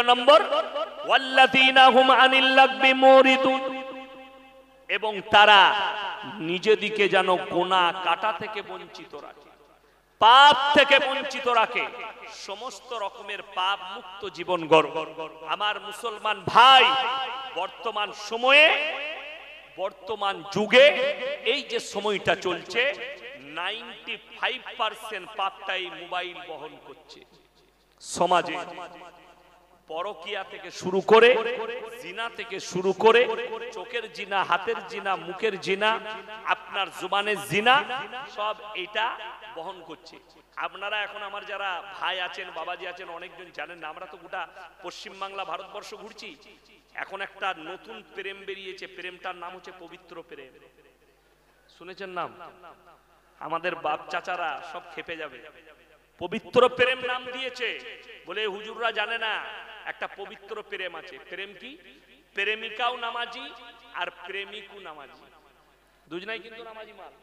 নম্বর ওয়াল্লাযীনা হুম আনিল লাগবি মুরিদুন, এবং তারা নিজেদিকে যেন গুনাহ কাটা থেকে বঞ্চিত রাখে, পাপ থেকে বঞ্চিত রাখে, সমস্ত রকমের পাপ মুক্ত জীবন গড়ে। আমার মুসলমান ভাই, বর্তমান সময়ে, বর্তমান যুগে এই যে সময়টা চলছে, 95% পাপটাই মোবাইল বহন করছে। সমাজে পরকিয়া থেকে শুরু করে, জিনা থেকে শুরু করে, চোখের জিনা, হাতের জিনা, মুখের জিনা, আপনার জুবানের জিনা, সব এটা বহন করছে। আপনারা এখন আমার যারা ভাই আছেন, বাবাজি আছেন, অনেকজন জানেন না, আমরা তো গোটা পশ্চিমবাংলা, ভারতবর্ষ ঘুরছি। এখন একটা নতুন প্রেম বেরিয়েছে, প্রেমটার নাম হচ্ছে পবিত্র প্রেম। শুনেছেন নাম? আমাদের বাপ চাচারা সব খেপে যাবে। পবিত্র প্রেম নাম দিয়েছে বলে হুজুররা জানে না একটা পবিত্র প্রেম আছে। প্রেম কি? প্রেমিকাও নামাজি আর প্রেমিকও নামাজি, দুজনাই কিন্তু নামাজি মাল।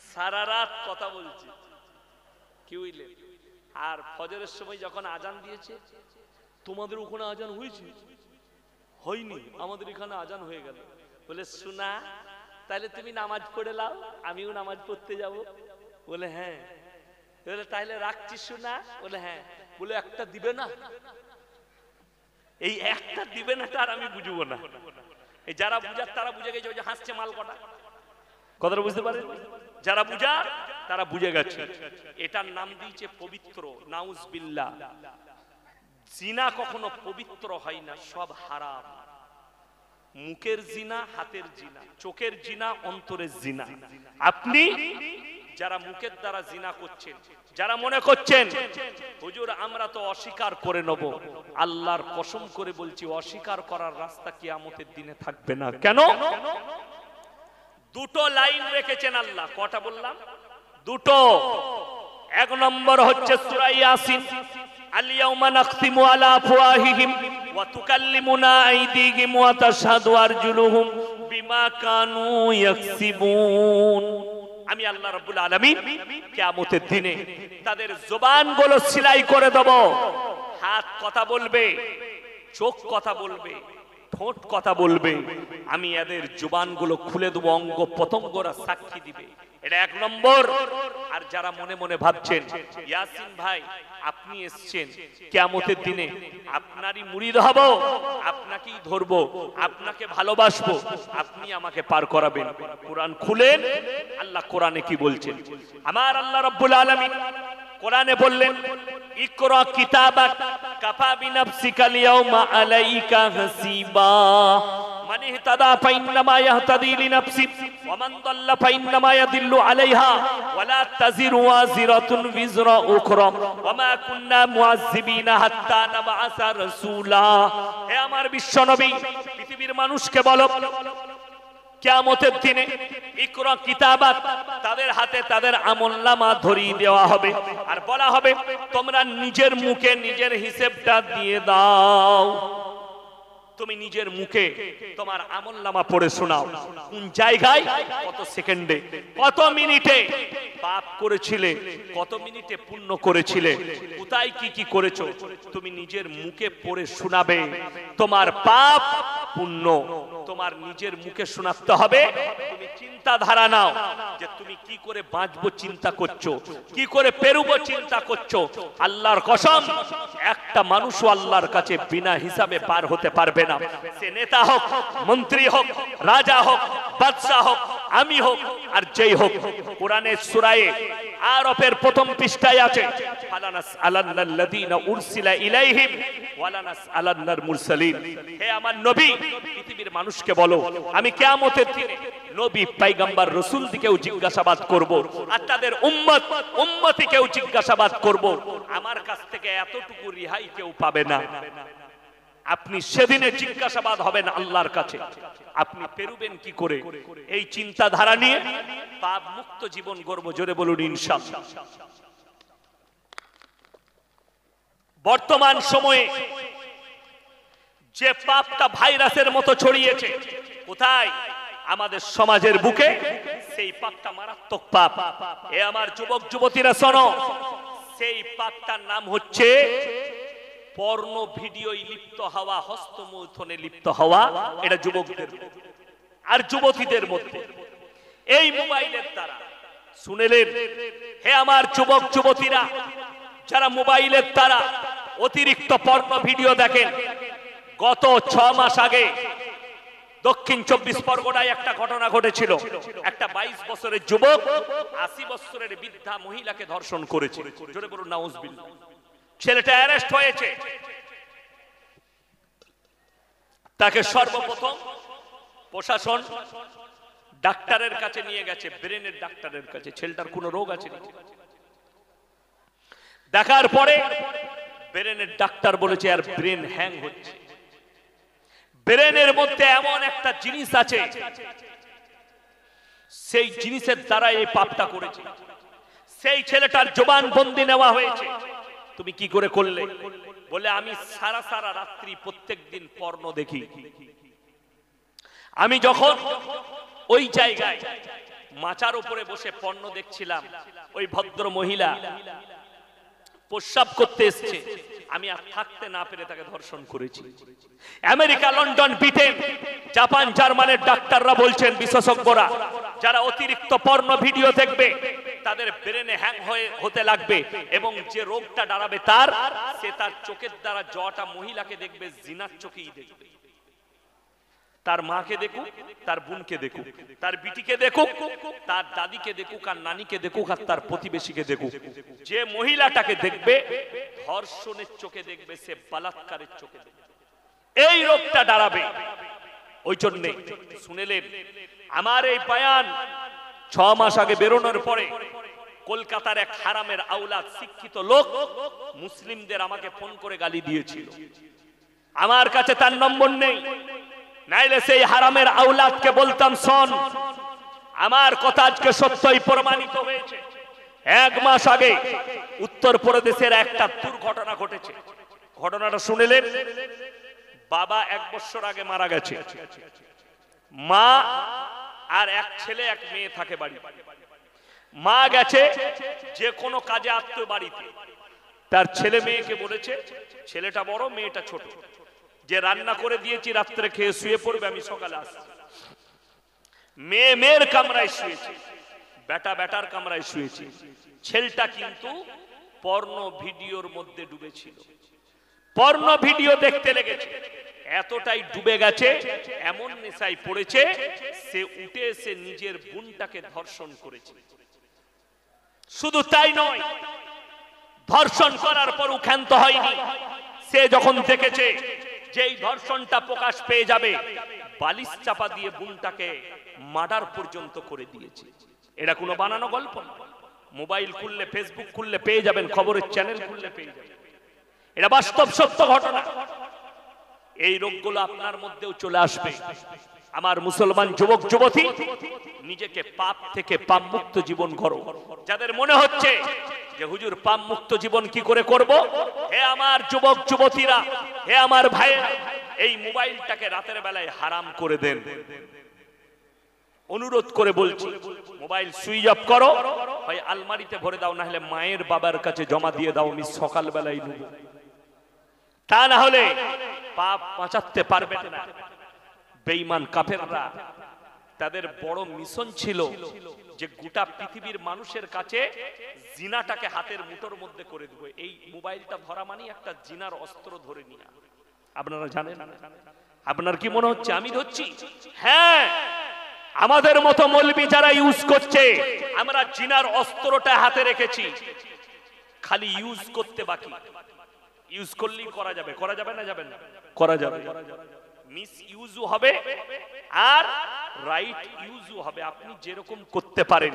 সারা রাত কথা বলছি, কি বুঝলেন? আর ফজরের সময় যখন আজান দিয়েছে, তোমাদের ওখানে আজান হয়েছে? হয়নি, আমাদের এখানে আজান হয়ে গেল। বলে শোনা, তাহলে তুমি নামাজ পড়ে লাও, আমিও নামাজ পড়তে যাব। বলে হ্যাঁ। বলে তাহলে রাখছি শোনা? বলে হ্যাঁ। বলে একটা দিবে না? এই একটা দিবে না তার আমি বুঝবো না। এই যারা বুঝার তারা বুঝে গেছে, ওই যে হাসছে মাল কটা, কথাটা বুঝতে পারে? যারা বুঝার তারা বুঝে গেছে। এটার নাম দিয়েছে পবিত্র। নাউজুবিল্লাহ। জিনা কখনো পবিত্র হয় না, সব হারাম। মুখের জিনা, হাতের জিনা, চোখের জিনা, অন্তরের জিনা। আপনি যারা মুখের দ্বারা জিনা করছেন, যারা মনে করছেন হুজুর আমরা তো অস্বীকার করে নেব, আল্লাহর কসম করে বলছি অস্বীকার করার রাস্তা কিয়ামতের দিনে থাকবে না। কেন? দুটো লাইন রেখেছেন আল্লাহ। কটা বললাম? দুটো। এক নম্বর হচ্ছে সূরা ইয়াসিন, আল ইয়াউমা নাখতিমু আলা আফওয়াহিহিম ওয়া তুকাল্লিমুনা আইদিহিম ওয়া তাশহাদু আরজুলুহুম বিমা কানু ইয়াকসিবুন। আমি আল্লাহ রাব্বুল আলামিন কিয়ামতের দিনে তাদের জবানগুলো সেলাই করে দেব। হাত কথা বলবে, চোখ কথা বলবে, ঠোঁট কথা বলবে, আমি এদের জবানগুলো খুলে দেব, অঙ্গ প্রত্যঙ্গরা সাক্ষী দিবে। এটা এক নম্বর। আর যারা মনে মনে ভাবছেন ইয়াসিন ভাই আপনি এসেছেন কিয়ামতের দিনে, আপনারই মুরিদ হব, আপনাকেই ধরবো, আপনাকে ভালোবাসবো, আপনি আমাকে পার করাবেন, কোরআন খুলেন। আল্লাহ কোরআনে কি বলছেন? আমার আল্লাহ রাব্বুল আলামিন কোরআনে বললেন, ইকরা কিতাবাক কাফা বিনাফসিকা লিয়াউমা আলাইকা হাসিবা মান ইহতাদা ফাইন্নামা ইয়াহতাদি লিনাফসি ওয়া মান দাল্লা ফাইন্নামা ইয়াদিল্লু আলাইহা ওয়া লা তাজিরু ওয়াজিরাতুন বিজরা উখরা ওয়া মা কুননা মুআযযিবিনা হাত্তা নাবআসা রাসূলা। হে আমার বিশ্বনবী, পৃথিবীর মানুষকে বলো কিয়ামতের দিনে ইকরা কিতাবাত, তাদের হাতে তাদের আমলনামা ধরিয়ে দেওয়া হবে আর বলা হবে তোমরা নিজের মুখে নিজের হিসাবটা দিয়ে দাও। তুমি নিজের মুখে তোমার আমলনামা পড়ে শোনাও, কোন জায়গায়, কত সেকেন্ডে, কত মিনিটে পাপ করেছিলে, কত মিনিটে পুণ্য করেছিলে, কোথায় কি কি করেছো, তুমি নিজের মুখে পড়ে শোনাবে। তোমার পাপ পুণ্য তোমার নিজের মুখে শোনাতে হবে। তুমি চিন্তাধারা নাও যে তুমি কি করে বাঁচবো চিন্তা করছো, কি করে পেরুবো চিন্তা করছো। আল্লাহর কসম, একটা মানুষও আল্লাহর কাছে বিনা হিসাবে পার হতে পারবে না। সে নেতা হোক, মন্ত্রী হোক, রাজা হোক, বাদশা হোক, আমি হোক, আর যেই হোক। কোরআনের সূরা আরাফের প্রথম পৃষ্ঠায় আছে, ফালানাস আলাল্লাযীনা উরসিলা ইলাইহিম ওয়ালানাস আলান্নার মুরসালিন। হে আমার নবী, পৃথিবীর মানুষকে বলো আমি কিয়ামতের দিনে নবী, পয়গম্বর, রাসূল দিকেও জিজ্ঞাসাবাদ করব, আর তাদের উম্মত, উম্মতিকেও জিজ্ঞাসাবাদ করব। আমার কাছ থেকে এতটুকু রেহাই কেউ পাবে না। আপনি সেদিনে জিজ্ঞাসাবাদ হবেন আল্লাহর কাছে, আপনি পেরুবেন কি করে। এই চিন্তাধারা নিয়ে পাপ মুক্ত জীবন গড়ব। জোরে বলুন ইনশাআল্লাহ। বর্তমান সময়ে যে পাপটা ভাইরাসের মতো ছড়িয়েছে, কোথায়? আমাদের সমাজের বুকে। সেই পাপটা মারাত্মক পাপ। এ আমার যুবক যুবতীরা শোনো, সেই পাপটার নাম হচ্ছে পর্নো ভিডিওয় লিপ্ত হওয়া, হস্তমৈথুনে লিপ্ত হওয়া, এটা যুবকদের আর যুবতীদের মধ্যে এই মোবাইলের দ্বারা। শুনেলেন হে আমার যুবক যুবতীরা, যারা মোবাইলের দ্বারা অতিরিক্ত পর্নো ভিডিও দেখেন, গত 6 মাস আগে দক্ষিণ 24 পরগনায় একটা ঘটনা ঘটেছিল। একটা 22 বছরের যুবক 80 বছরের বৃদ্ধা মহিলাকে ধর্ষণ করেছে। জোরে বলুন নাউজুবিল্লাহ। ছেলেটা অ্যারেস্ট হয়েছে। তাকে সর্বপ্রথম প্রশাসন ডাক্তারের কাছে নিয়ে গেছে, ব্রেনের ডাক্তারের কাছে। ছেলেটার কোনো রোগ আছে নাকি দেখার পরে ব্রেনের ডাক্তার বলেছে আর ব্রেন হ্যাং হচ্ছে। ব্রেনের মধ্যে এমন একটা জিনিস আছে, সেই জিনিসের দ্বারা এই পাপটা করেছে। সেই ছেলেটার জবানবন্দি নেওয়া হয়েছে। তুমি কি করে করলে? বলে আমি সারা সারা রাত্রি প্রত্যেকদিন পর্ন দেখি। আমি যখন ওই জায়গায় মাচার উপরে বসে পর্ন দেখছিলাম, ওই ভদ্র মহিলা প্রস্রাব করতে এসেছে, আমি আর থাকতে না পেরে তাকে ধর্ষণ করেছি। আমেরিকা, লন্ডন, ব্রিটেন, জাপান, জার্মানের ডাক্তাররা বলছেন, বিশেষজ্ঞরা, যারা অতিরিক্ত পর্ন ভিডিও দেখবে তাদের ব্রেনে হ্যাং হতে লাগবে এবং যে রোগটা দাঁড়াবে তার চোখের দ্বারা জটা মহিলাকে দেখবে জিনার চোখেই দেখবে। তার মাকে দেখুক, তার বোনকে দেখুক, তার বিটিকে দেখুক, তার দাদিকে দেখুক, আর নানিকে দেখুক, আর তার প্রতিবেশীকে দেখুক। যে মহিলাটাকে দেখবে ধর্ষণের চোখে দেখবে, সে বলাৎকারের চোখে দেখবে। এই রোগটা দাঁড়াবে। ওই জন্যে শুনেলেন আমার এই বয়ান 6 মাস আগে বেরোনোর পরে কলকাতার এক হারামের আওলাদ শিক্ষিত লোক মুসলিমদের আমাকে ফোন করে গালি দিয়েছিল। আমার কাছে তার নম্বর নেই, নাইলে সেই হারামের আওলাদকে বলতাম, শোন, আমার কথা আজকে সত্যই প্রমাণিত হয়েছে। 1 মাস আগে উত্তরপ্রদেশের একটা দুর্ঘটনা ঘটেছে। ঘটনাটা শুনেলেন। বাবা 1 বছর আগে মারা গেছে। মা আর এক ছেলে এক মেয়ে থাকে বাড়ি। মা গেছে যে কোনো কাজে আত্মীয় বাড়িতে। তার ছেলে মেয়েকে বলেছে, ছেলেটা বড় মেয়েটা ছোট, যে রান্না করে দিয়েছি, রাত্রে খেয়ে শুয়ে পড়বে, আমি সকালে আসছি। মেয়ে মেয়ের কামরায় শুয়েছে, বেটা বেটার কামরায় শুয়েছে। ছেলেটা কিন্তু পর্ন ভিডিওর মধ্যে ডুবেছিল। পর্ন ভিডিও দেখতে লেগেছে, এতটাই ডুবে গেছে, এমন নেশায় পড়েছে, সে উঠে এসে নিজের বোনটাকে ধর্ষণ করেছে। শুধু তাই নয়, ধর্ষণ করার পরও ক্ষান্ত হয়নি। সে যখন দেখেছে যে এই ধর্ষণটা প্রকাশ পেয়ে যাবে, বালিশ চাপা দিয়ে বোনটাকে মার্ডার পর্যন্ত করে দিয়েছে। এটা কোনো বানানো গল্প না। মোবাইল খুললে, ফেসবুক খুললে পেয়ে যাবেন, খবরের চ্যানেল খুললে পেয়ে যাবেন। এটা বাস্তব সত্য ঘটনা। এই রোগগুলো আপনার মধ্যেও চলে আসবে। আমার মুসলমান যুবক যুবতী, নিজেকে পাপ থেকে পাপ মুক্ত জীবন করো। যাদের মনে হচ্ছে যে হুজুর পাপ মুক্ত জীবন কি করে করব, হে আমার যুবক যুবতীরা, হে আমার ভাইয়েরা, এই মোবাইলটাকে রাতের বেলায় হারাম করে দেন। অনুরোধ করে বলছি, মোবাইল সুইচ অফ করো, হয় আলমারিতে ভরে দাও, না হলে মায়ের বাবার কাছে জমা দিয়ে দাও, আমি সকাল বেলায় নেব। তা না হলে পাপ বাঁচাতে পারবে না। বেঈমান কাফেররা, তাদের বড় মিশন ছিল যে গোটা পৃথিবীর মানুষের কাছে জিনাটাকে হাতের মুঠোর মধ্যে করে দেব। এই মোবাইলটা ধরা মানে একটা জিনার অস্ত্র ধরে নিয়ে। আপনারা জানেন? আপনার কি মনে হচ্ছে আমি ধরছি? হ্যাঁ, আমাদের মতো মৌলবি যারা ইউজ করছে, আমরা জিনার অস্ত্রটা হাতে রেখেছি, খালি ইউজ করতে বাকি। ইউজ করলেই করা যাবে। করা যাবে না? যাবে না? করা যাবে। মিস ইউজও হবে আর রাইট ইউজও হবে। আপনি যেরকম করতে পারেন,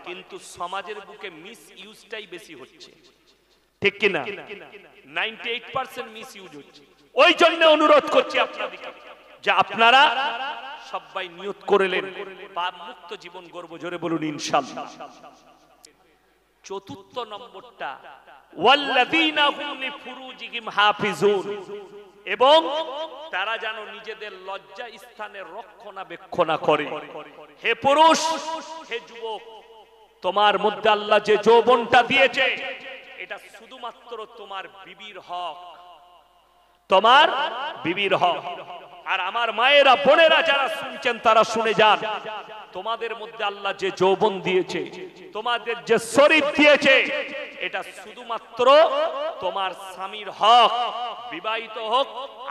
কিন্তু সমাজের বুকে মিস ইউজটাই বেশি হচ্ছে, ঠিক কি না? 98% মিস ইউজ হচ্ছে। ওই জন্য অনুরোধ করছি আপনাদেরকে যে আপনারা সবাই নিয়ত করলেন পাপ মুক্ত জীবন গর্ব। জোরে বলুন ইনশাআল্লাহ। চতুর্থ নম্বরটা, ওয়াল্লাযীনা হুম লিফুরুজিহিম হাফিজুন, এবং তারা যেন নিজেদের লজ্জা স্থানের রক্ষণাবেক্ষণ করে। হে পুরুষ, হে যুবক, তোমার মধ্যে আল্লাহ যে যৌবনটা দিয়েছে, এটা শুধুমাত্র তোমার বিবির হক, তোমার বিবির হক। আর আমার মায়েরা বোনেরা যারা শুনছেন তারা শুনে যান, তোমাদের মধ্যে আল্লাহ যে যৌবন দিয়েছে, তোমাদের যে শরীর দিয়েছে, এটা শুধুমাত্র তোমার স্বামীর হক, বিবাহিত হোক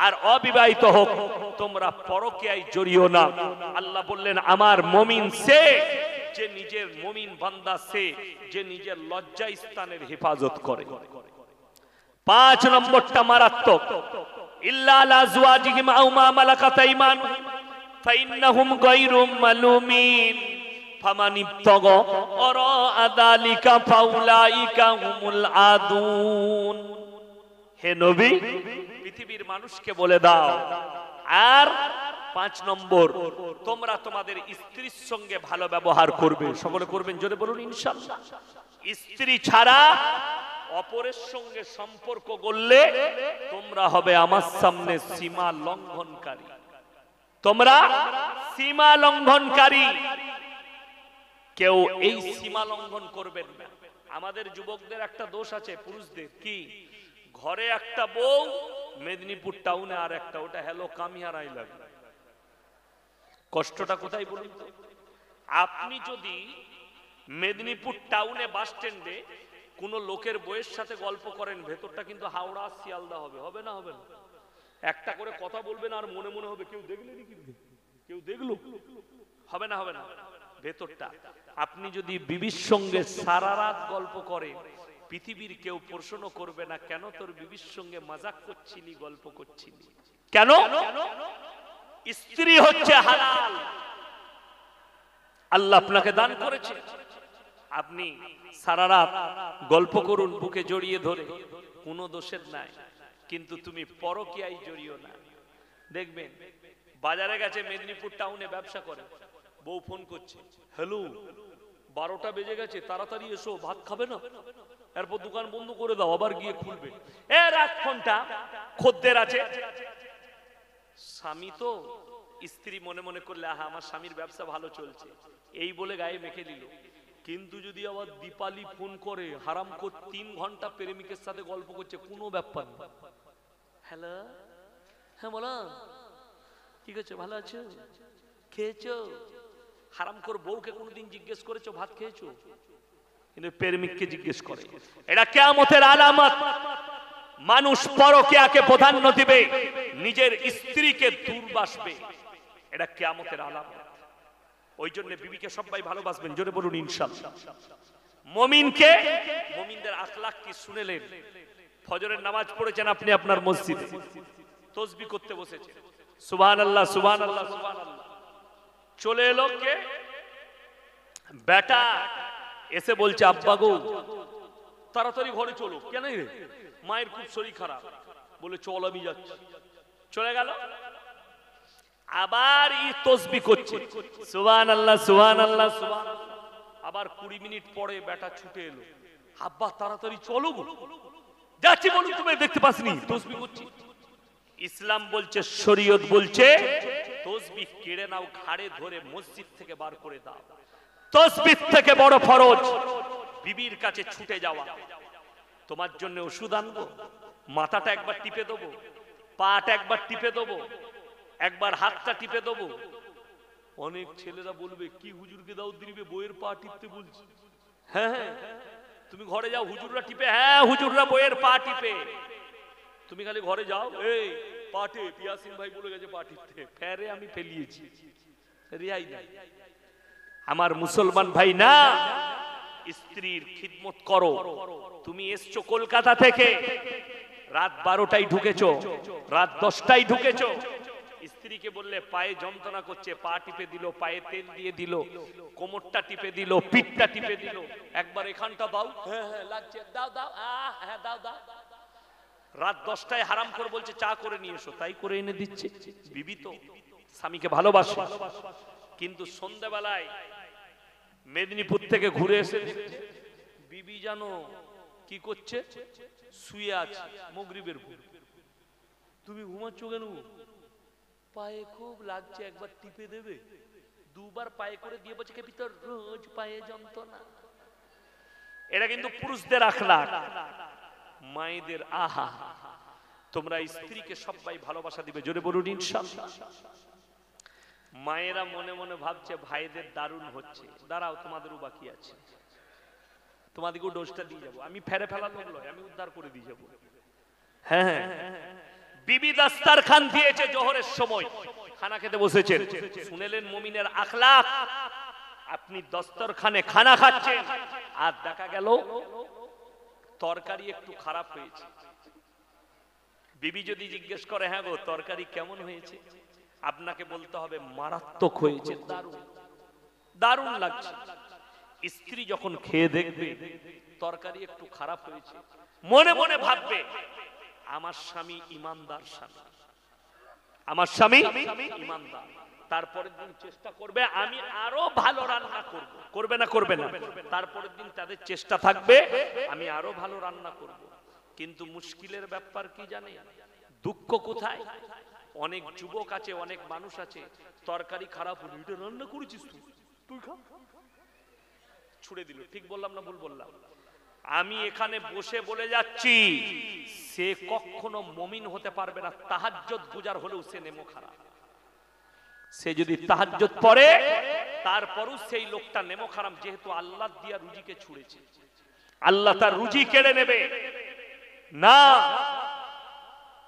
আর অবিবাহিত হোক, তোমরা পরকীয়ায় জড়িও না। আল্লাহ বললেন আমার মুমিন সে যে নিজের মুমিন বান্দা, সে যে নিজের লজ্জা স্থানের হেফাজত করে। 5 নম্বরটা মারাত্মক, ইল্লা আলা আজওয়াজিহিম আও মা মালাকাত আইমানুহুম ফাইন্নাহুম গায়রু মালুমিন ফামান ইবতাগা ওয়ারা যালিকা ফাউলাইকা হুমুল আদুন। হে নবী, পৃথিবীর মানুষকে বলে দাও। আর 5 নম্বর, তোমরা তোমাদের স্ত্রীর সঙ্গে ভালো ব্যবহার করবে। সকলে করবেন, জোরে বলুন ইনশাআল্লাহ। স্ত্রী ছাড়া অপরের সঙ্গে সম্পর্ক গড়লে তোমরা হবে আমার সামনে সীমা লঙ্ঘনকারী। তোমরা সীমা লঙ্ঘনকারী। কেউ এই সীমা লঙ্ঘন করবেন না। আমাদের যুবকদের একটা দোষ আছে, পুরুষদের, কি ঘরে একটা বউ, মেদিনীপুর টাউনে আর একটা, ওটা হ্যালো কামিয়ারাই লাগে। কষ্টটা কোথায় বলুন তো? আপনি যদি মেদিনীপুর টাউনে বাস স্ট্যান্ডে কোন লোকের বউয়ের সাথে গল্প করেন, ভেতরটা কিন্তু হাওড়া শিয়ালদা হবে। হবে না? হবে না? একটা করে কথা বলবেন আর মনে মনে হবে কেউ দেখলেনি, কেউ দেখলো। হবে না? হবে না? ভেতরটা। আপনি যদি বিবির সঙ্গে সারা রাত গল্প করেন, পৃথিবীর কেউ প্রশ্ন করবে না কেন তোর বিবির সঙ্গে মজাক করছিলি, গল্প করছিলি কেন? স্ত্রী হচ্ছে হালাল, আল্লাহ আপনাকে দান করেছে। আপনি সারা রাত গল্প করুন বুকে জড়িয়ে ধরে, কোনো দোষের নাই, কিন্তু তুমি পরকীয়ায় জড়িও না। দেখবেন বাজারে গেছে, মেদিনীপুর টাউনে ব্যবসা করে, বউ ফোন করছে, হ্যালো 12টা বেজে গেছে, তাড়াতাড়ি এসো, ভাত খাবে না? এরপর দোকান বন্ধ করে দাও, আবার গিয়ে খুলবে, রাত ফোনটা খদ্দের আছে। স্বামী তো, স্ত্রী মনে মনে করলে আহা আমার স্বামীর ব্যবসা ভালো চলছে, এই বলে গায়ে মেখে দিল। কিন্তু যদি আবার দীপালি ফোন করে, হারাম করে 3 ঘন্টা প্রেমিকের সাথে গল্প করছে, কোনো ব্যাপার না, হ্যালো, হ্যাঁ বলো, কি করছো, ভালো আছো, খেয়েছো? হারাম করে বউকে কোনোদিন জিজ্ঞেস করেছো ভাত খেয়েছো? কিন্তু প্রেমিককে জিজ্ঞেস করে। এটা কিয়ামতের আলামত। মানুষ পরকীয়াকে প্রাধান্য দিবে, নিজের স্ত্রীকে দূরবাসবে, এটা কিয়ামতের আলামত। ওই জন্য বিবিকে সবাই ভালোবাসবেন, জোরে বলুন ইনশাআল্লাহ। মুমিনকে, মুমিনদের আখলাক কি শুনেলেন? ফজরের নামাজ পড়েছেন আপনি আপনার মসজিদে, তাসবিহ করতে বসেছেন, সুবহানাল্লাহ সুবহানাল্লাহ সুবহানাল্লাহ। চলে এলো কে? বেটা এসে বলছে, আব্বা গো তাড়াতাড়ি ঘরে চলো। কেন রে? মায়ের খুব শরীর খারাপ। বলে চল আমি যাচ্ছি। চলে গেল, আবার ই তাসবিহ করছে, সুবহানাল্লাহ সুবহানাল্লাহ সুবহানাল্লাহ। আবার 20 মিনিট পরে বেটা ছুটে এলো, আব্বা তাড়াতাড়ি চলো গো। যাচ্ছি, বলুন তুমি দেখতে পাসনি তাসবিহ করছি। ইসলাম বলছে, শরীয়ত বলছে তাসবিহ কেড়ে নাও, ঘাড়ে ধরে মসজিদ থেকে বার করে দাও। তাসবিহ থেকে বড় ফরজ বিবির কাছে ছুটে যাওয়া। তোমার জন্য ওষুধ আনবো, মাথাটা একবার টিপে দেবো, পাটা একবার টিপে দেবো, একবার হাতটা টিপে দেবো। অনেক ছেলেরা বলবে, কি হুজুরকে দাও দিবে, বইয়ের পা টিপতে বলছি। হ্যাঁ হ্যাঁ, তুমি ঘরে যাও, হুজুররা টিপে, হ্যাঁ হুজুররা বইয়ের পা টিপে, তুমি খালি ঘরে যাও, এই পাটে পিয়াসিন ভাই বলে গেছে পা টিপতে, ফেরে আমি ফেলিয়েছি, রেহাই নাই। আমার মুসলমান ভাই না, স্ত্রীর খিদমত করো। তুমি এসছো কলকাতা থেকে, রাত 12টায় ঢুকেছো, রাত 10টায় ঢুকেছো, স্ত্রীকে বললে পায়ে যন্ত্রণা করছে, পা টিপে দিল, পায়ে তেল দিয়ে দিল, কোমরটা টিপে দিল, পিঠটা টিপে দিল, একবার এখানটা দাও, হ্যাঁ হ্যাঁ লাগছে, দাও দাও, হ্যাঁ দাও দাও। রাত 10টায় হারাম করে বলছে চা করে নিয়ে এসো, তাই করে এনে দিচ্ছে। বিবি তো স্বামীকে ভালোবাসে, কিন্তু সন্ধ্যাবেলায় মেদিনীপুর থেকে ঘুরে এসে বিবি জানো কি করছে, শুয়ে আছে মাগরিবের পর। তুমি ঘুমাচ্ছ কেন? পায়ে খুব লাগছে, একবার টিপে দেবে। 2 বার পায়ে করে দিয়ে বলছে কে ভিতর রোজ পায়ে যন্ত্রণা। এটা কিন্তু পুরুষদের আখলাক। মায়েদের আহা, তোমরা স্ত্রীকে সবাই ভালোবাসা দিবে, জোরে বলুন ইনশাআল্লাহ। মায়েরা মনে মনে ভাবছে ভাইদের দারুণ হচ্ছে, দাঁড়াও তোমাদেরও বাকি আছে, তোমাদেরকেও ডোজটা দিয়ে যাবো, আমি ফেরে ফেলা লোক নয়, আমি উদ্ধার করে দিয়ে যাবো। হ্যাঁ হ্যাঁ, বিবি দাস্তারখান দিয়েছে জোহরের সময়, খানা খেতে বসেছেন, শুনেলেন মুমিনের আখলাক, আপনি দস্তরখানে খানা খাচ্ছেন আর দেখা গেল তরকারি একটু খারাপ হয়েছে। বিবি যদি জিজ্ঞেস করে হ্যাঁ গো তরকারি কেমন হয়েছে, আপনাকে বলতে হবে মারাত্মক হয়েছে, দারুণ দারুণ লাগছে। স্ত্রী যখন খেয়ে দেখবে তরকারি একটু খারাপ হয়েছে, মনে মনে ভাববে আমার স্বামী ইমানদার স্বামী, আমার স্বামী ইমানদার। তারপরের দিন চেষ্টা করবে আমি আরো ভালো রান্না করব, করবে না করবে না, তারপরের দিন তাদের চেষ্টা থাকবে আমি আরো ভালো রান্না করব। কিন্তু মুশকিলের ব্যাপার কি জানে, দুঃখ কোথায়, অনেক যুবক আছে, অনেক মানুষ আছে, তরকারি খারাপ হলো, এটা রান্না করেছিস তুই, তুই খা, ছুড়ে দিল। ঠিক বললাম না ভুল বললাম? আমি এখানে বসে বলে যাচ্ছি সে কখনো মুমিন হতে পারবে না, তাহাজ্জুদ গুজার হলেও সে নেমো খারাপ। সে যদি তাহাজ্জুদ পড়ে তারপরও সেই লোকটা নেমো খারাপ, যেহেতু আল্লাহ দিয়া রুজিকে ছুঁড়েছে, আল্লাহ তার রুজি কেড়ে নেবে না।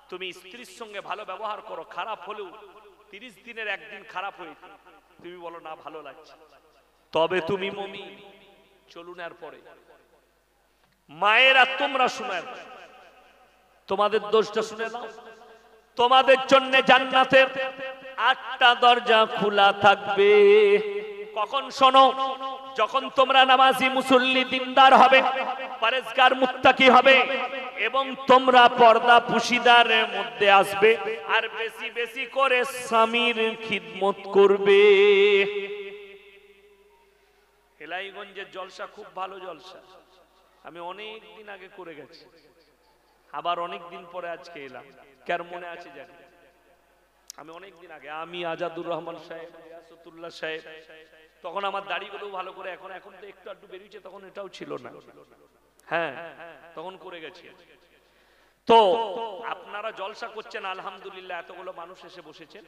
তুমি স্ত্রীর সঙ্গে ভালো ব্যবহার করো, খারাপ হলেও 30 দিনের একদিন খারাপ হয়েছে, তুমি বলো না ভালো লাগছে, তবে তুমি মুমিন। চলুন এরপরে মায়েরা তোমরা শুনে তোমাদের দোষটা শুনে নাও, তোমাদের জন্য জান্নাতের 8টা দরজা খোলা থাকবে। কখন? শোনো, যখন তোমরা নামাজি মুসল্লি দিনদার হবে, পরেজগার মুত্তাকি হবে এবং তোমরা পর্দা পুশিদারের মধ্যে আসবে আর বেশি বেশি করে স্বামীর খিদমত করবে। এলাইগঞ্জের জলসা খুব ভালো জলসা, আমি অনেক দিন আগে করে গেছি, আবার অনেক দিন পরে আজকে এলাম, কার মনে আছে জানি, আমি অনেক দিন আগে, আমি আজাদুর রহমান সাহেব, রিয়াসতুল্লাহ সাহেব, তখন আমার দাড়িগুলো ভালো করে, এখন এখন তো একটু একটু বেরিয়েছে, তখন এটাও ছিল না, হ্যাঁ তখন করে গেছি। তো আপনারা জলসা করছেন আলহামদুলিল্লাহ, এতগুলো মানুষ এসে বসেছেন,